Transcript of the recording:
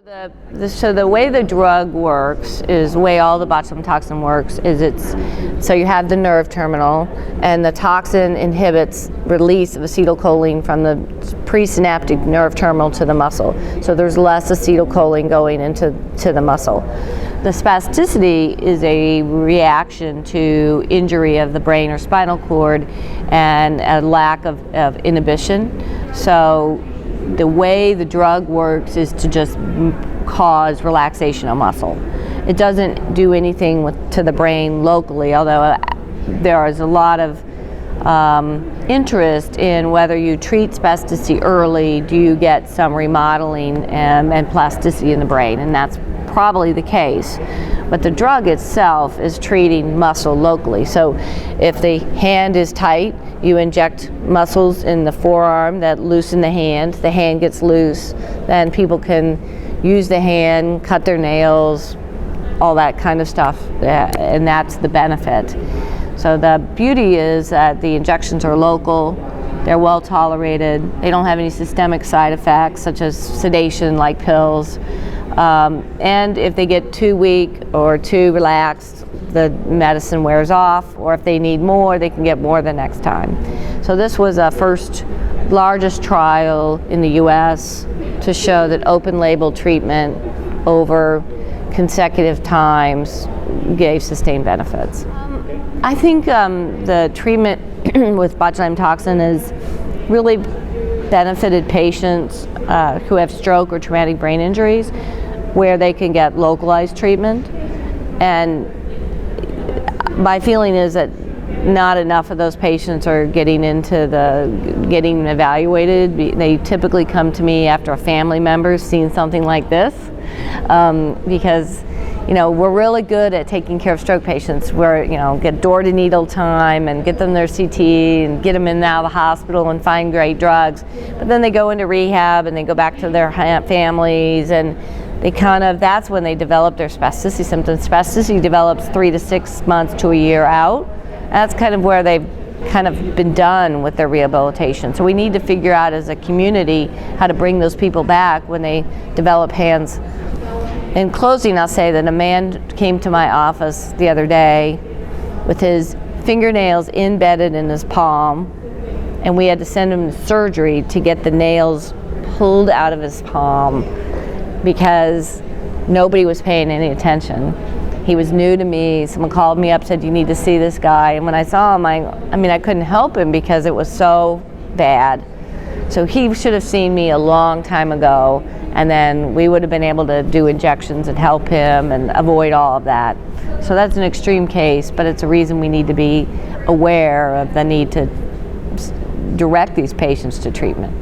So the way the drug works is the way all the botulinum toxin works is so you have the nerve terminal, and the toxin inhibits release of acetylcholine from the presynaptic nerve terminal to the muscle. So there's less acetylcholine going into the muscle. The spasticity is a reaction to injury of the brain or spinal cord and a lack of inhibition. So the way the drug works is to just cause relaxation of muscle. It doesn't do anything to the brain locally, although there is a lot of interest in whether you treat spasticity early, do you get some remodeling and plasticity in the brain, and that's probably the case. But the drug itself is treating muscle locally. So if the hand is tight, you inject muscles in the forearm that loosen the hand gets loose, then people can use the hand, cut their nails, all that kind of stuff, and that's the benefit. So the beauty is that the injections are local, they're well tolerated, they don't have any systemic side effects such as sedation like pills, and if they get too weak or too relaxed, the medicine wears off, or if they need more, they can get more the next time. So this was a first largest trial in the US to show that open label treatment over consecutive times gave sustained benefits. I think the treatment with botulinum toxin has really benefited patients who have stroke or traumatic brain injuries, where they can get localized treatment. And my feeling is that not enough of those patients are getting evaluated. They typically come to me after a family member's seen something like this, because we're really good at taking care of stroke patients. We're get door to needle time and get them their CT and get them in and out of the hospital and find great drugs. But then they go into rehab and they go back to their families, and that's when they develop their spasticity symptoms. Spasticity develops 3 to 6 months to a year out. That's kind of where they've kind of been done with their rehabilitation. So we need to figure out as a community how to bring those people back when they develop hands. In closing, I'll say that a man came to my office the other day with his fingernails embedded in his palm, and we had to send him to surgery to get the nails pulled out of his palm because nobody was paying any attention. He was new to me. Someone called me up, said, "You need to see this guy." And when I saw him, I couldn't help him because it was so bad. So he should have seen me a long time ago, and then we would have been able to do injections and help him and avoid all of that. So that's an extreme case, but it's a reason we need to be aware of the need to direct these patients to treatment.